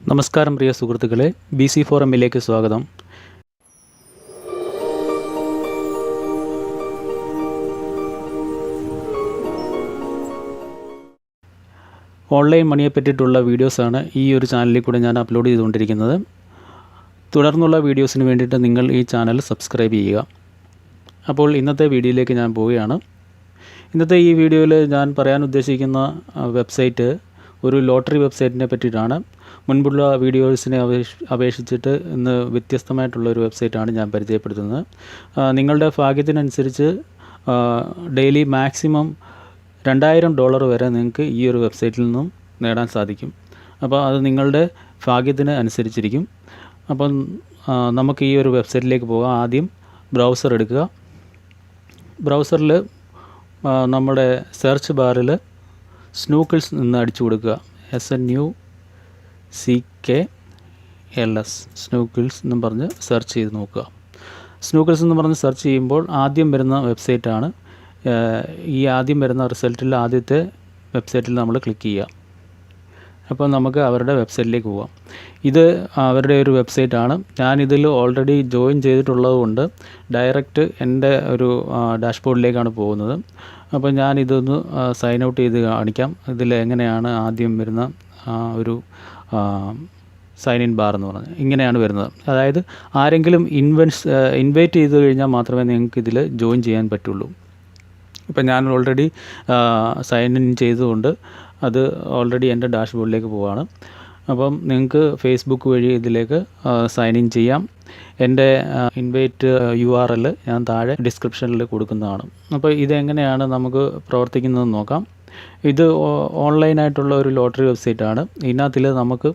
നമസ്കാരം പ്രിയ സുഹൃത്തുക്കളെ, BC ഫോറമിലേക്ക് സ്വാഗതം. ഓൺലൈൻ മണിയെ പറ്റിയിട്ടുള്ള വീഡിയോസാണ് ഈ ഒരു ചാനലിൽ കൂടെ ഞാൻ അപ്ലോഡ് ചെയ്തുകൊണ്ടിരിക്കുന്നത്. തുടർന്നുള്ള വീഡിയോസിന് വേണ്ടിയിട്ട് നിങ്ങൾ ഈ ചാനൽ സബ്സ്ക്രൈബ് ചെയ്യുക. അപ്പോൾ ഇന്നത്തെ വീഡിയോയിലേക്ക് ഞാൻ പോവുകയാണ്. ഇന്നത്തെ ഈ വീഡിയോയിൽ ഞാൻ പറയാൻ ഉദ്ദേശിക്കുന്ന വെബ്സൈറ്റ് ഒരു ലോട്ടറി വെബ്സൈറ്റിനെ പറ്റിയിട്ടാണ്. മുൻപുള്ള വീഡിയോസിനെ അപേക്ഷിച്ചിട്ട് ഇന്ന് വ്യത്യസ്തമായിട്ടുള്ളൊരു വെബ്സൈറ്റാണ് ഞാൻ പരിചയപ്പെടുത്തുന്നത്. നിങ്ങളുടെ ഭാഗ്യത്തിനനുസരിച്ച് ഡെയിലി മാക്സിമം $2000 വരെ നിങ്ങൾക്ക് ഈ ഒരു വെബ്സൈറ്റിൽ നിന്നും നേടാൻ സാധിക്കും. അപ്പോൾ അത് നിങ്ങളുടെ ഭാഗ്യത്തിന് അനുസരിച്ചിരിക്കും. അപ്പം നമുക്ക് ഈ ഒരു വെബ്സൈറ്റിലേക്ക് പോകാം. ആദ്യം ബ്രൗസർ എടുക്കുക. ബ്രൗസറിൽ നമ്മുടെ സെർച്ച് ബാറിൽ സ്നൂക്കിൾസ് എന്ന് അടിച്ചു കൊടുക്കുക. SNUCKLS സ്നൂക്കിൾസ് എന്നും പറഞ്ഞ് സെർച്ച് ചെയ്ത് നോക്കുക. സ്നൂക്കിൾസ് എന്ന് പറഞ്ഞ് സെർച്ച് ചെയ്യുമ്പോൾ ആദ്യം വരുന്ന വെബ്സൈറ്റാണ്. ഈ ആദ്യം വരുന്ന റിസൾട്ടിൽ ആദ്യത്തെ വെബ്സൈറ്റിൽ നമ്മൾ ക്ലിക്ക് ചെയ്യുക. അപ്പോൾ നമുക്ക് അവരുടെ വെബ്സൈറ്റിലേക്ക് പോകാം. ഇത് അവരുടെ ഒരു വെബ്സൈറ്റാണ്. ഞാനിതിൽ ഓൾറെഡി ജോയിൻ ചെയ്തിട്ടുള്ളത് കൊണ്ട് ഡയറക്റ്റ് എൻ്റെ ഒരു ഡാഷ്ബോർഡിലേക്കാണ് പോകുന്നത്. അപ്പോൾ ഞാനിതൊന്ന് സൈൻ ഔട്ട് ചെയ്ത് കാണിക്കാം. ഇതിൽ എങ്ങനെയാണ് ആദ്യം വരുന്ന ഒരു സൈൻ ഇൻ ബാർ എന്ന് പറഞ്ഞാൽ ഇങ്ങനെയാണ് വരുന്നത്. അതായത് ആരെങ്കിലും ഇൻവൈറ്റ് ചെയ്ത് കഴിഞ്ഞാൽ മാത്രമേ നിങ്ങൾക്ക് ഇതിൽ ജോയിൻ ചെയ്യാൻ പറ്റുള്ളൂ. ഇപ്പം ഞാൻ ഓൾറെഡി സൈൻ ഇൻ ചെയ്തുകൊണ്ട് അത് ഓൾറെഡി എൻ്റെ ഡാഷ്ബോർഡിലേക്ക് പോവുകയാണ്. അപ്പം നിങ്ങൾക്ക് ഫേസ്ബുക്ക് വഴി ഇതിലേക്ക് സൈൻ ഇൻ ചെയ്യാം. എൻ്റെ ഇൻവൈറ്റ് URL ഞാൻ താഴെ ഡിസ്ക്രിപ്ഷനിൽ കൊടുക്കുന്നതാണ്. അപ്പോൾ ഇതെങ്ങനെയാണ് നമുക്ക് പ്രവർത്തിക്കുന്നതെന്ന് നോക്കാം. ഇത് ഓൺലൈനായിട്ടുള്ള ഒരു ലോട്ടറി വെബ്സൈറ്റാണ്. ഇതിനകത്തിൽ നമുക്ക്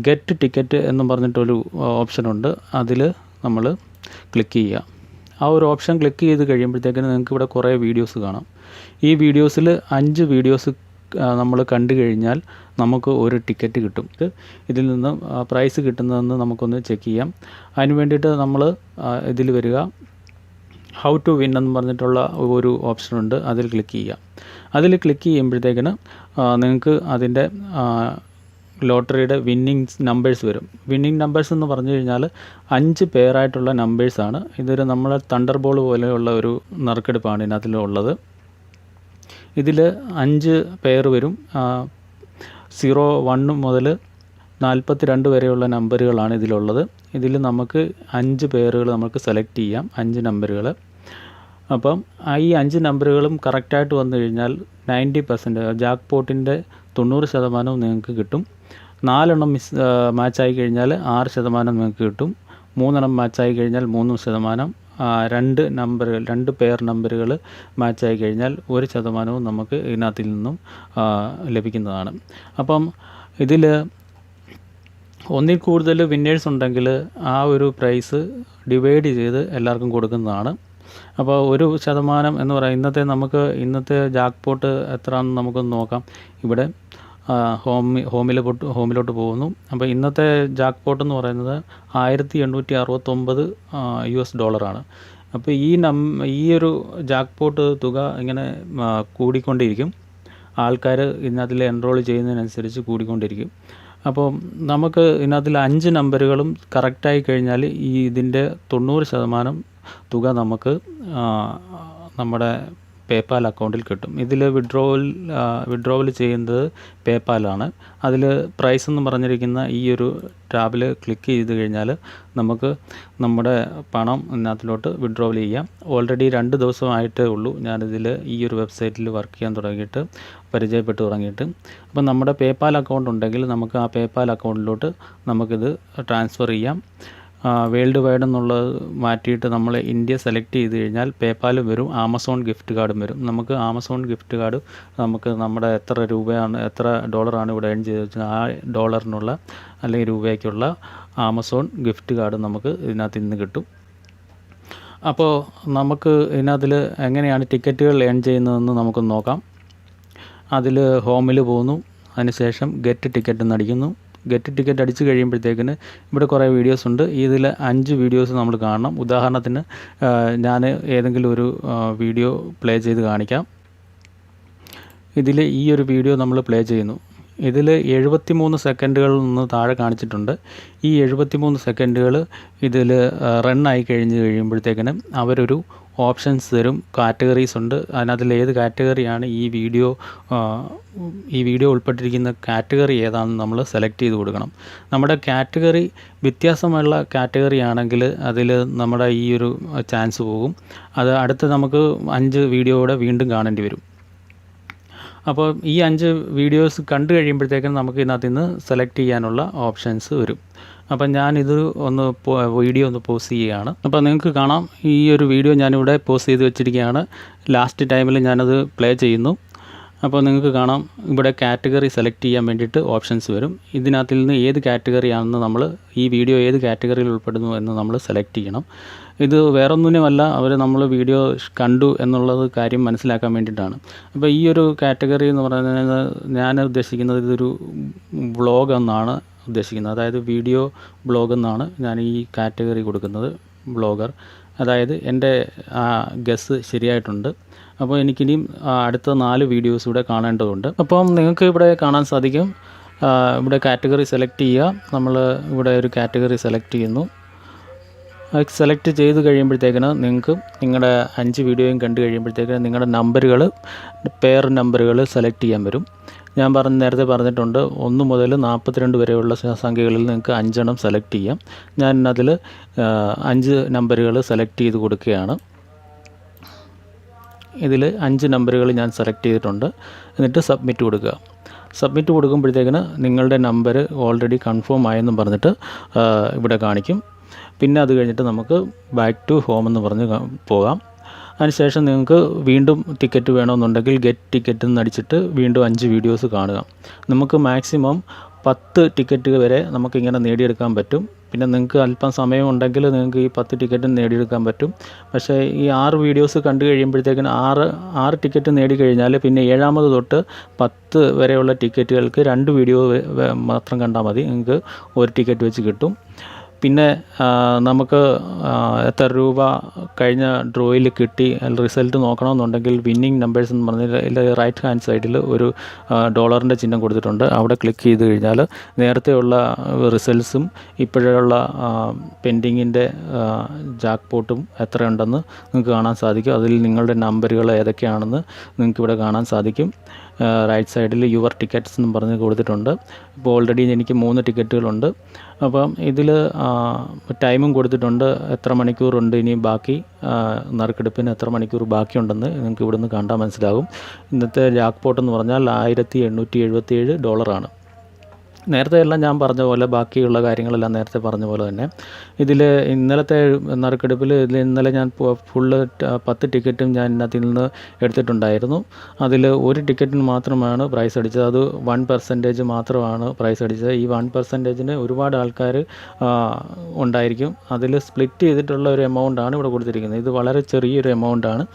ഗെറ്റ് ടിക്കറ്റ് എന്ന് പറഞ്ഞിട്ടൊരു ഓപ്ഷനുണ്ട്. അതിൽ നമ്മൾ ക്ലിക്ക് ചെയ്യുക. ആ ഒരു ഓപ്ഷൻ ക്ലിക്ക് ചെയ്ത് കഴിയുമ്പോഴത്തേക്കിന് നിങ്ങൾക്ക് ഇവിടെ കുറേ വീഡിയോസ് കാണാം. ഈ വീഡിയോസിൽ 5 വീഡിയോസ് നമ്മൾ കണ്ടു കഴിഞ്ഞാൽ നമുക്ക് ഒരു ടിക്കറ്റ് കിട്ടും. ഇതിൽ നിന്ന് പ്രൈസ് കിട്ടുന്നതെന്ന് നമുക്കൊന്ന് ചെക്ക് ചെയ്യാം. അതിന് വേണ്ടിയിട്ട് നമ്മൾ ഇതിൽ വരിക. ഹൗ ടു വിൻ എന്ന് പറഞ്ഞിട്ടുള്ള ഒരു ഓപ്ഷനുണ്ട്. അതിൽ ക്ലിക്ക് ചെയ്യുക. അതിൽ ക്ലിക്ക് ചെയ്യുമ്പോഴത്തേക്കിന് നിങ്ങൾക്ക് അതിൻ്റെ ലോട്ടറിയുടെ വിന്നിങ് നമ്പേഴ്സ് വരും. വിന്നിങ് നമ്പേഴ്സ് എന്ന് പറഞ്ഞു കഴിഞ്ഞാൽ 5 പേരായിട്ടുള്ള നമ്പേഴ്സാണ്. ഇതൊരു നമ്മളെ തണ്ടർ ബോൾ പോലെയുള്ള ഒരു നറുക്കെടുപ്പാണ് ഇതിനകത്തുള്ളത്. ഇതിൽ 5 പേർ വരും. 01 മുതൽ 42 വരെയുള്ള നമ്പറുകളാണ് ഇതിലുള്ളത്. ഇതിൽ നമുക്ക് 5 പേരുകൾ നമുക്ക് സെലക്ട് ചെയ്യാം, 5 നമ്പറുകൾ. അപ്പം ഈ 5 നമ്പറുകളും കറക്റ്റായിട്ട് വന്നു കഴിഞ്ഞാൽ 90% ജാക്ക് പോട്ടിൻ്റെ 90% നിങ്ങൾക്ക് കിട്ടും. 4 മാച്ചായി കഴിഞ്ഞാൽ 6% നിങ്ങൾക്ക് കിട്ടും. 3 മാച്ചായി കഴിഞ്ഞാൽ 3%. 2 പെയർ നമ്പറുകൾ മാച്ചായി കഴിഞ്ഞാൽ 1% നമുക്ക് ഇതിനകത്തിൽ നിന്നും ലഭിക്കുന്നതാണ്. അപ്പം ഇതിൽ ഒന്നിൽ കൂടുതൽ വിന്നേഴ്സ് ഉണ്ടെങ്കിൽ ആ ഒരു പ്രൈസ് ഡിവൈഡ് ചെയ്ത് എല്ലാവർക്കും കൊടുക്കുന്നതാണ്. അപ്പോൾ 1% എന്ന് പറയാം. ഇന്നത്തെ ജാക്ക് പോട്ട് എത്രയാണെന്ന് നമുക്കൊന്ന് നോക്കാം. ഇവിടെ ഹോമിലോട്ട് പോകുന്നു. അപ്പോൾ ഇന്നത്തെ ജാക്ക് പോട്ട് എന്ന് പറയുന്നത് $1869 അപ്പോൾ ഈ ഒരു ജാക്ക് പോട്ട് തുക ഇങ്ങനെ കൂടിക്കൊണ്ടിരിക്കും. ആൾക്കാർ ഇതിനകത്തിൽ എൻറോൾ ചെയ്യുന്നതിനനുസരിച്ച് കൂടിക്കൊണ്ടിരിക്കും. അപ്പോൾ നമുക്ക് ഇതിനകത്തിൽ 5 നമ്പറുകളും കറക്റ്റായി കഴിഞ്ഞാൽ ഇതിൻ്റെ 90% തുക നമുക്ക് നമ്മുടെ പേപ്പാൽ അക്കൗണ്ടിൽ കിട്ടും. ഇതിൽ വിഡ്രോവൽ ചെയ്യുന്നത് പേപ്പാലാണ്. അതിൽ പ്രൈസ് എന്ന് പറഞ്ഞിരിക്കുന്ന ഈ ഒരു ടാബിൽ ക്ലിക്ക് ചെയ്ത് കഴിഞ്ഞാൽ നമുക്ക് നമ്മുടെ പണം ഇതിനകത്തിലോട്ട് വിഡ്രോവൽ ചെയ്യാം. ഓൾറെഡി 2 ദിവസമായിട്ടേ ഉള്ളൂ ഞാനിതിൽ ഈ ഒരു വെബ്സൈറ്റിൽ വർക്ക് ചെയ്യാൻ തുടങ്ങിയിട്ട്, പരിചയപ്പെട്ട് തുടങ്ങിയിട്ട്. അപ്പം നമ്മുടെ പേപ്പാൽ അക്കൗണ്ട് ഉണ്ടെങ്കിൽ നമുക്ക് ആ പേപ്പാൽ അക്കൗണ്ടിലോട്ട് നമുക്കിത് ട്രാൻസ്ഫർ ചെയ്യാം. വേൾഡ് വൈഡ് എന്നുള്ളത് മാറ്റിയിട്ട് നമ്മൾ ഇന്ത്യ സെലക്ട് ചെയ്ത് കഴിഞ്ഞാൽ പേപ്പാലും വരും, ആമസോൺ ഗിഫ്റ്റ് കാർഡും വരും. നമുക്ക് ആമസോൺ ഗിഫ്റ്റ് കാർഡ് നമുക്ക് നമ്മുടെ എത്ര ഡോളറാണ് ഇവിടെ ഏൺ ചെയ്ത് വെച്ചാൽ ആ ഡോളറിനുള്ള അല്ലെങ്കിൽ രൂപയ്ക്കുള്ള ആമസോൺ ഗിഫ്റ്റ് കാർഡ് നമുക്ക് ഇതിനകത്ത് ഇന്ന് കിട്ടും. അപ്പോൾ നമുക്ക് ഇതിനകത്തിൽ എങ്ങനെയാണ് ടിക്കറ്റുകൾ ഏൺ ചെയ്യുന്നതെന്ന് നമുക്കൊന്ന് നോക്കാം. അതിൽ ഹോമിൽ പോകുന്നു. അതിനുശേഷം ഗെറ്റ് ടിക്കറ്റ് എന്നടിക്കുന്നു. ഗെറ്റ് ടിക്കറ്റ് അടിച്ച് കഴിയുമ്പോഴത്തേക്കിന് ഇവിടെ കുറേ വീഡിയോസ് ഉണ്ട്. ഇതിൽ 5 വീഡിയോസ് നമ്മൾ കാണണം. ഉദാഹരണത്തിന് ഞാൻ ഏതെങ്കിലും ഒരു വീഡിയോ പ്ലേ ചെയ്ത് കാണിക്കാം. ഇതിൽ ഈ ഒരു വീഡിയോ നമ്മൾ പ്ലേ ചെയ്യുന്നു. ഇതിൽ 73 സെക്കൻഡുകളിൽ നിന്ന് താഴെ കാണിച്ചിട്ടുണ്ട്. ഈ 73 സെക്കൻഡുകൾ ഇതിൽ റണ്ണായി കഴിയുമ്പോഴത്തേക്കിനും അവരൊരു ഓപ്ഷൻസ് തരും. കാറ്റഗറീസ് ഉണ്ട്. അതിനകത്തിൽ ഏത് കാറ്റഗറിയാണ് ഈ വീഡിയോ ഉൾപ്പെട്ടിരിക്കുന്ന കാറ്റഗറി ഏതാണെന്ന് നമ്മൾ സെലക്ട് ചെയ്ത് കൊടുക്കണം. നമ്മുടെ കാറ്റഗറി വ്യത്യാസമുള്ള കാറ്റഗറി ആണെങ്കിൽ അതിൽ നമ്മുടെ ഈ ഒരു ചാൻസ് പോകും. അത് അടുത്ത് നമുക്ക് 5 വീഡിയോയുടെ വീണ്ടും കാണേണ്ടി വരും. അപ്പോൾ ഈ 5 വീഡിയോസ് കണ്ടു കഴിയുമ്പോഴത്തേക്കും നമുക്ക് ഇതിനകത്ത് നിന്ന് സെലക്ട് ചെയ്യാനുള്ള ഓപ്ഷൻസ് വരും. അപ്പം ഞാനിത് വീഡിയോ ഒന്ന് പോസ് ചെയ്യുകയാണ്. അപ്പോൾ നിങ്ങൾക്ക് കാണാം, ഈ ഒരു വീഡിയോ ഞാനിവിടെ പോസ് ചെയ്ത് വെച്ചിരിക്കുകയാണ്. ലാസ്റ്റ് ടൈമിൽ ഞാനത് പ്ലേ ചെയ്യുന്നു. അപ്പോൾ നിങ്ങൾക്ക് കാണാം, ഇവിടെ കാറ്റഗറി സെലക്ട് ചെയ്യാൻ വേണ്ടിയിട്ട് ഓപ്ഷൻസ് വരും. ഇതിനകത്തിൽ നിന്ന് ഏത് കാറ്റഗറിയാണെന്ന് ഈ വീഡിയോ ഏത് കാറ്റഗറിയിൽ ഉൾപ്പെടുന്നു എന്ന് നമ്മൾ സെലക്ട് ചെയ്യണം. ഇത് വേറൊന്നിനുമല്ല, നമ്മൾ വീഡിയോ കണ്ടു എന്നുള്ളത് കാര്യം മനസ്സിലാക്കാൻ വേണ്ടിയിട്ടാണ്. അപ്പോൾ ഈ ഒരു കാറ്റഗറി എന്ന് പറയുന്നത് ഞാൻ ഉദ്ദേശിക്കുന്നത് ഇതൊരു വ്ളോഗ് എന്നാണ് ഉദ്ദേശിക്കുന്നത്. അതായത് വീഡിയോ ബ്ലോഗ് എന്നാണ് ഞാൻ ഈ കാറ്റഗറി കൊടുക്കുന്നത്. ബ്ലോഗർ, അതായത് എൻ്റെ ഗസ് ശരിയായിട്ടുണ്ട്. അപ്പോൾ എനിക്കിനിയും അടുത്ത 4 വീഡിയോസ് ഇവിടെ കാണേണ്ടതുണ്ട്. അപ്പം നിങ്ങൾക്ക് ഇവിടെ കാണാൻ സാധിക്കും, ഇവിടെ കാറ്റഗറി സെലക്ട് ചെയ്യുക. നമ്മൾ ഇവിടെ ഒരു കാറ്റഗറി സെലക്ട് ചെയ്യുന്നു. സെലക്ട് ചെയ്ത് കഴിയുമ്പോഴത്തേക്കിന് നിങ്ങൾക്ക് നിങ്ങളുടെ 5 വീഡിയോയും കണ്ടു കഴിയുമ്പോഴത്തേക്കിന് നിങ്ങളുടെ പെയർ നമ്പറുകൾ സെലക്ട് ചെയ്യാൻ വരും. ഞാൻ നേരത്തെ പറഞ്ഞിട്ടുണ്ട്, 1 മുതൽ 42 വരെയുള്ള സംഖ്യകളിൽ നിങ്ങൾക്ക് 5 എണ്ണം സെലക്ട് ചെയ്യാം. ഞാൻ അതിൽ 5 നമ്പറുകൾ സെലക്ട് ചെയ്ത് കൊടുക്കുകയാണ്. ഇതിൽ 5 നമ്പറുകൾ ഞാൻ സെലക്ട് ചെയ്തിട്ടുണ്ട്. എന്നിട്ട് സബ്മിറ്റ് കൊടുക്കുക. സബ്മിറ്റ് കൊടുക്കുമ്പോഴത്തേക്കിന് നിങ്ങളുടെ നമ്പർ ഓൾറെഡി കൺഫേം ആയെന്നും പറഞ്ഞിട്ട് ഇവിടെ കാണിക്കും. പിന്നെ അത് കഴിഞ്ഞിട്ട് നമുക്ക് ബാക്ക് ടു ഹോം എന്ന് പറഞ്ഞ് പോകാം. അതിനുശേഷം നിങ്ങൾക്ക് വീണ്ടും ടിക്കറ്റ് വേണമെന്നുണ്ടെങ്കിൽ ഗെറ്റ് ടിക്കറ്റ് എന്ന് അടിച്ചിട്ട് വീണ്ടും 5 വീഡിയോസ് കാണുക. നമുക്ക് മാക്സിമം 10 ടിക്കറ്റ് വരെ നമുക്കിങ്ങനെ നേടിയെടുക്കാൻ പറ്റും. പിന്നെ നിങ്ങൾക്ക് അല്പം സമയമുണ്ടെങ്കിൽ നിങ്ങൾക്ക് ഈ 10 ടിക്കറ്റും നേടിയെടുക്കാൻ പറ്റും. പക്ഷേ ഈ 6 വീഡിയോസ് കണ്ടു കഴിയുമ്പോഴത്തേക്കിന് 6 ടിക്കറ്റ് നേടിക്കഴിഞ്ഞാൽ പിന്നെ 7ാമത് തൊട്ട് 10 വരെയുള്ള ടിക്കറ്റുകൾക്ക് 2 വീഡിയോ മാത്രം കണ്ടാൽ മതി. നിങ്ങൾക്ക് 1 ടിക്കറ്റ് വെച്ച് കിട്ടും. പിന്നെ നമുക്ക് എത്ര രൂപ കഴിഞ്ഞ ഡ്രോയിൽ കിട്ടി റിസൾട്ട് നോക്കണമെന്നുണ്ടെങ്കിൽ വിന്നിങ് നമ്പേഴ്സ് എന്ന് പറഞ്ഞാൽ റൈറ്റ് ഹാൻഡ് സൈഡിൽ ഒരു ഡോളറിൻ്റെ ചിഹ്നം കൊടുത്തിട്ടുണ്ട്. അവിടെ ക്ലിക്ക് ചെയ്ത് കഴിഞ്ഞാൽ നേരത്തെയുള്ള റിസൾട്ട്സും ഇപ്പോഴുള്ള പെൻഡിങ്ങിൻ്റെ ജാക്ക്പോട്ടും എത്രയുണ്ടെന്ന് നിങ്ങൾക്ക് കാണാൻ സാധിക്കും. അതിൽ നിങ്ങളുടെ നമ്പറുകൾ ഏതൊക്കെയാണെന്ന് നിങ്ങൾക്കിവിടെ കാണാൻ സാധിക്കും. റൈറ്റ് സൈഡിൽ യുവർ ടിക്കറ്റ്സ് എന്നും പറഞ്ഞ് കൊടുത്തിട്ടുണ്ട്. ഇപ്പോൾ ഓൾറെഡി എനിക്ക് 3 ടിക്കറ്റുകളുണ്ട്. അപ്പം ഇതിൽ ടൈമും കൊടുത്തിട്ടുണ്ട്, എത്ര മണിക്കൂറുണ്ട് ഇനി ബാക്കി, നറുക്കെടുപ്പിന് എത്ര മണിക്കൂർ ബാക്കിയുണ്ടെന്ന് നിങ്ങൾക്ക് ഇവിടുന്ന് കണ്ടാൽ മനസ്സിലാകും. ഇന്നത്തെ ജാക്ക്പോട്ട് എന്ന് പറഞ്ഞാൽ $1877. നേരത്തെ എല്ലാം ഞാൻ പറഞ്ഞ പോലെ ബാക്കിയുള്ള കാര്യങ്ങളെല്ലാം നേരത്തെ പറഞ്ഞ പോലെ തന്നെ ഇതിൽ ഇന്നലത്തെ നറുക്കെടുപ്പിൽ ഇന്നലെ ഞാൻ ഫുള്ള് 10 ടിക്കറ്റും ഞാൻ ഇതിനകത്ത് നിന്ന് എടുത്തിട്ടുണ്ടായിരുന്നു. അതിൽ 1 ടിക്കറ്റിന് മാത്രമാണ് പ്രൈസ് അടിച്ചത്. അത് 1% മാത്രമാണ് പ്രൈസ് അടിച്ചത്. ഈ 1%ന് ഒരുപാട് ആൾക്കാർ ഉണ്ടായിരിക്കും. അതിൽ സ്പ്ലിറ്റ് ചെയ്തിട്ടുള്ള ഒരു എമൗണ്ടാണ് ഇവിടെ കൊടുത്തിരിക്കുന്നത്. ഇത് വളരെ ചെറിയൊരു എമൗണ്ടാണ്.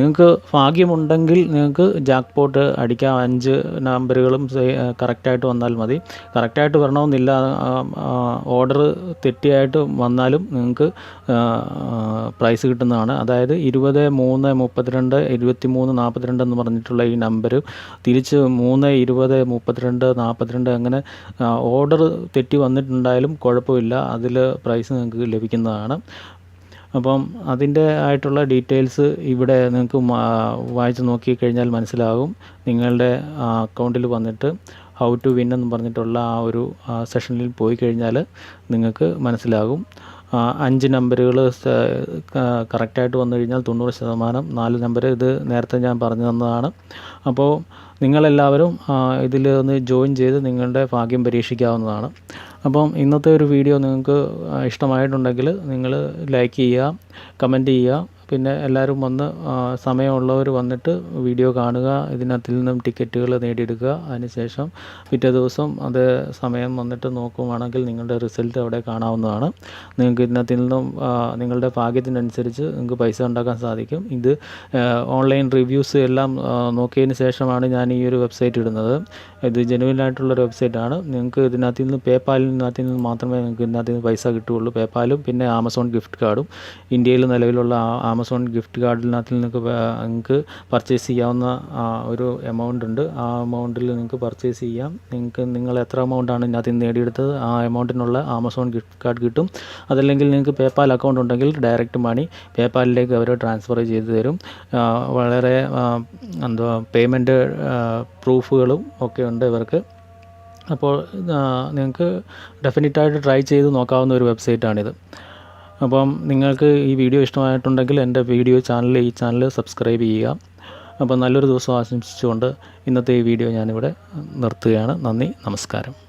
നിങ്ങൾക്ക് ഭാഗ്യമുണ്ടെങ്കിൽ നിങ്ങൾക്ക് ജാക്ക്പോട്ട് അടിക്കാം. 5 നമ്പറുകളും കറക്റ്റായിട്ട് വന്നാൽ മതി. കറക്റ്റായിട്ട് വരണമെന്നില്ല, ഓർഡർ തെറ്റിയായിട്ട് വന്നാലും നിങ്ങൾക്ക് പ്രൈസ് കിട്ടുന്നതാണ്. അതായത് 20, 3, 32, 23, 42 എന്ന് പറഞ്ഞിട്ടുള്ള ഈ നമ്പർ തിരിച്ച് 3, 20, 32, 42 അങ്ങനെ ഓർഡർ തെറ്റി വന്നിട്ടുണ്ടായാലും കുഴപ്പമില്ല, അതിൽ പ്രൈസ് നിങ്ങൾക്ക് ലഭിക്കുന്നതാണ്. അപ്പം അതിൻ്റെ ആയിട്ടുള്ള ഡീറ്റെയിൽസ് ഇവിടെ നിങ്ങൾക്ക് വായിച്ച് നോക്കിക്കഴിഞ്ഞാൽ മനസ്സിലാകും. നിങ്ങളുടെ അക്കൗണ്ടിൽ വന്നിട്ട് ഹൗ ടു വിൻ എന്ന് പറഞ്ഞിട്ടുള്ള ആ ഒരു സെഷനിൽ പോയി കഴിഞ്ഞാൽ നിങ്ങൾക്ക് മനസ്സിലാകും. 5 നമ്പറുകൾ കറക്റ്റായിട്ട് വന്നു കഴിഞ്ഞാൽ 90%, 4 നമ്പർ ഇത് നേരത്തെ ഞാൻ പറഞ്ഞു തന്നതാണ്. അപ്പോൾ നിങ്ങളെല്ലാവരും ഇതിൽ ഒന്ന് ജോയിൻ ചെയ്ത് നിങ്ങളുടെ ഭാഗ്യം പരീക്ഷിക്കാവുന്നതാണ്. അപ്പം ഇന്നത്തെ ഒരു വീഡിയോ നിങ്ങൾക്ക് ഇഷ്ടമായിട്ടുണ്ടെങ്കിൽ നിങ്ങൾ ലൈക്ക് ചെയ്യുക, കമൻറ്റ് ചെയ്യുക. പിന്നെ എല്ലാവരും സമയമുള്ളവർ വന്നിട്ട് വീഡിയോ കാണുക, ഇതിനകത്തിൽ നിന്നും ടിക്കറ്റുകൾ നേടിയെടുക്കുക. അതിനുശേഷം പിറ്റേ ദിവസം അതേ സമയം വന്നിട്ട് നോക്കുകയാണെങ്കിൽ നിങ്ങളുടെ റിസൾട്ട് അവിടെ കാണാവുന്നതാണ്. നിങ്ങൾക്ക് ഇതിനകത്തിൽ നിന്നും നിങ്ങളുടെ ഭാഗ്യത്തിനനുസരിച്ച് നിങ്ങൾക്ക് പൈസ ഉണ്ടാക്കാൻ സാധിക്കും. ഇത് ഓൺലൈൻ റിവ്യൂസ് എല്ലാം നോക്കിയതിന് ശേഷമാണ് ഞാൻ ഈ ഒരു വെബ്സൈറ്റ് ഇടുന്നത്. ഇത് ജെനുവിനായിട്ടുള്ളൊരു വെബ്സൈറ്റാണ്. നിങ്ങൾക്ക് ഇതിനകത്ത് നിന്ന് പേപ്പാലിനകത്ത് നിന്ന് മാത്രമേ നിങ്ങൾക്ക് ഇതിനകത്ത് നിന്ന് പൈസ കിട്ടുകയുള്ളൂ. പേപ്പാലും പിന്നെ ആമസോൺ ഗിഫ്റ്റ് കാർഡും ഇന്ത്യയിൽ നിലവിലുള്ള ആമസോൺ ഗിഫ്റ്റ് കാർഡിനകത്ത് നിങ്ങൾക്ക് പർച്ചേസ് ചെയ്യാവുന്ന ഒരു എമൗണ്ട് ഉണ്ട്. ആ എമൗണ്ടിൽ നിങ്ങൾക്ക് പർച്ചേസ് ചെയ്യാം. നിങ്ങൾ എത്ര എമൗണ്ടാണ് ഇതിനകത്ത് നേടിയെടുത്തത് ആ എമൗണ്ടിനുള്ള ആമസോൺ ഗിഫ്റ്റ് കാർഡ് കിട്ടും. അതല്ലെങ്കിൽ നിങ്ങൾക്ക് പേപ്പാൽ അക്കൗണ്ട് ഉണ്ടെങ്കിൽ ഡയറക്റ്റ് മണി പേപ്പാലിലേക്ക് അവർ ട്രാൻസ്ഫർ ചെയ്ത് തരും. വളരെ പേയ്മെൻറ്റ് പ്രൂഫുകളും ഒക്കെ ഉണ്ട് ഇവർക്ക്. അപ്പോൾ നിങ്ങൾക്ക് ഡെഫിനറ്റായിട്ട് ട്രൈ ചെയ്ത് നോക്കാവുന്ന ഒരു വെബ്സൈറ്റാണിത്. അപ്പം നിങ്ങൾക്ക് ഈ വീഡിയോ ഇഷ്ടമായിട്ടുണ്ടെങ്കിൽ എൻ്റെ ഈ ചാനൽ സബ്സ്ക്രൈബ് ചെയ്യുക. അപ്പോൾ നല്ലൊരു ദിവസം ആശംസിച്ചുകൊണ്ട് ഇന്നത്തെ ഈ വീഡിയോ ഞാനിവിടെ നിർത്തുകയാണ്. നന്ദി, നമസ്കാരം.